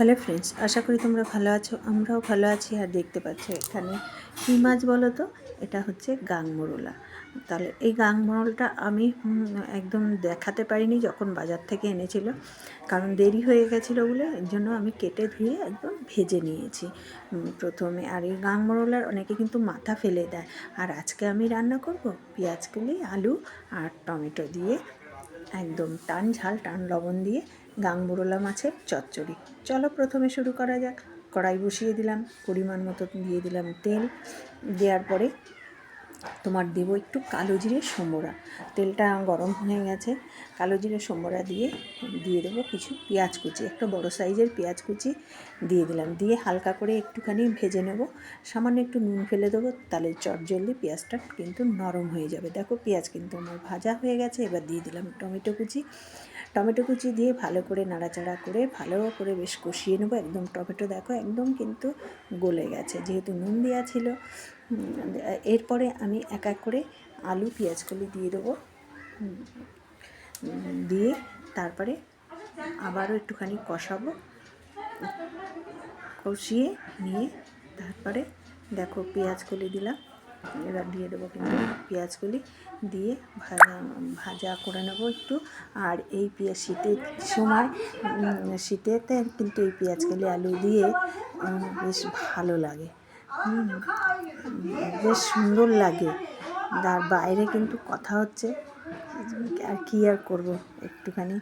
Hello friends, আশা করি তোমরা ভালো আছো। আমরাও ভালো আছি। আর দেখতে পাচ্ছ এখানে কী মাছ বলো তো? এটা হচ্ছে গাংমরোলা। তাহলে এই গাংমরোলটা আমি একদম দেখাতে পারিনি যখন বাজার থেকে এনেছিল, কারণ দেরি হয়ে গেছিলো বলে। এর জন্য আমি কেটে ধুয়ে একদম ভেজে নিয়েছি প্রথমে। আর এই গাংমরোলার অনেকে কিন্তু মাথা ফেলে দেয়। আর আজকে আমি রান্না করব পেঁয়াজ কলি, আলু আর টমেটো দিয়ে, একদম টান ঝাল টান লবণ দিয়ে গাংমরোলা মাছের চচ্চড়ি। চলো প্রথমে শুরু করা যাক। কড়াই বসিয়ে দিলাম, পরিমাণ মতো দিয়ে দিলাম তেল। দেওয়ার পরে তোমার দেবো একটু কালো জিরে সম্বরা। তেলটা গরম হয়ে গেছে, কালো জিরে সম্বরা দিয়ে দেবো কিছু পেঁয়াজ কুচি, একটা বড় সাইজের পেঁয়াজ কুচি দিয়ে দিলাম। দিয়ে হালকা করে একটুখানি ভেজে নেব। সামান্য একটু নুন ফেলে দেবো, তাহলে চটজলদি পেঁয়াজটা কিন্তু নরম হয়ে যাবে। দেখো পেঁয়াজ কিন্তু আমার ভাজা হয়ে গেছে। এবার দিয়ে দিলাম টমেটো কুচি দিয়ে ভালো করে নাড়াচাড়া করে ভালো করে বেশ কষিয়ে নেবো। একদম টমেটো দেখো একদম কিন্তু গলে গেছে, যেহেতু নুন দেওয়া ছিল। এরপরে আমি এক এক করে আলু পেঁয়াজকলি দিয়ে দেবো। দিয়ে তারপরে আবারও একটুখানি কষিয়ে নিয়ে তারপরে দেখো পেঁয়াজকলি দিলাম। এবার দিয়ে দেবো কিন্তু পেঁয়াজগুলি দিয়ে ভাজা করে নেবো একটু। আর এই শীতের সময়, শীতেতে কিন্তু এই পেঁয়াজকলি আলু দিয়ে বেশ ভালো লাগে, বেশ সুন্দর লাগে। আর বাইরে কিন্তু কথা হচ্ছে, আর কি আর করবো, একটুখানি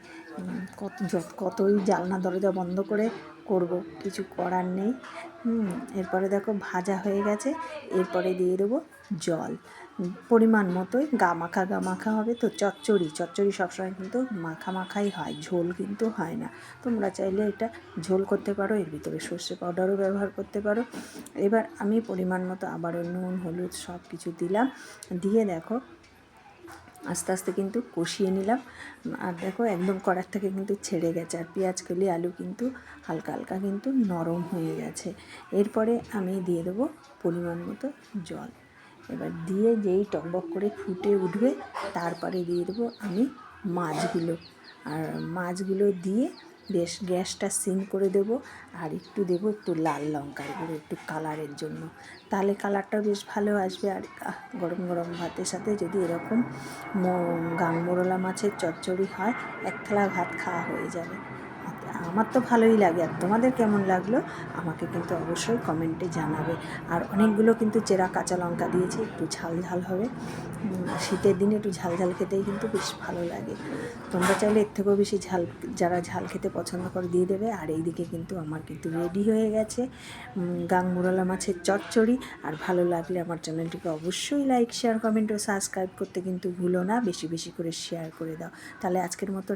কতই জানলা দরজা বন্ধ করে করব, কিছু করার নেই। এরপরে দেখো ভাজা হয়ে গেছে। এরপরে দিয়ে দেবো জল পরিমাণ মতোই। গা মাখা হবে তো। চচ্চড়ি সবসময় কিন্তু মাখাই হয়, ঝোল কিন্তু হয় না। তোমরা চাইলে এটা ঝোল করতে পারো, এর ভিতরে সর্ষে পাউডারও ব্যবহার করতে পারো। এবার আমি পরিমাণ মতো আবারও নুন হলুদ সব কিছু দিলাম। দিয়ে দেখো আস্তে আস্তে কিন্তু কষিয়ে নিলাম। আর দেখো একদম কড়ার থেকে কিন্তু ছেড়ে গেছে, আর পেঁয়াজকলি আলু কিন্তু হালকা হালকা কিন্তু নরম হয়ে গেছে। এরপরে আমি দিয়ে দেবো পরিমাণ মতো জল। এবার দিয়ে যেই টকবক করে ফুটে উঠবে, তারপরে দিয়ে দেবো আমি মাছগুলো দিয়ে বেশ গ্যাসটা সিম করে দেবো। আর একটু দেবো একটু লাল লঙ্কার গুঁড়ো, একটু কালারের জন্য, তাহলে কালারটা বেশ ভালো আসবে। আর গরম গরম ভাতের সাথে যদি এরকম গাংমরোলা মাছের চচ্চড়ি হয়, এক থালা ভাত খাওয়া হয়ে যাবে। আমার তো ভালোই লাগে। আর তোমাদের কেমন লাগলো আমাকে কিন্তু অবশ্যই কমেন্টে জানাবে। আর অনেকগুলো কিন্তু চেরা কাঁচা লঙ্কা দিয়েছি, একটু ঝাল হবে। শীতের দিনে একটু ঝাল খেতেই কিন্তু বেশ ভালো লাগে। তোমরা চাইলে এর থেকেও বেশি যারা ঝাল খেতে পছন্দ করে দিয়ে দেবে। আর এইদিকে কিন্তু আমার কিন্তু রেডি হয়ে গেছে গাংমরোলা মাছের চচ্চড়ি। আর ভালো লাগলে আমার চ্যানেলটিকে অবশ্যই লাইক শেয়ার কমেন্ট ও সাবস্ক্রাইব করতে কিন্তু ভুলো না। বেশি করে শেয়ার করে দাও। তাহলে আজকের মতো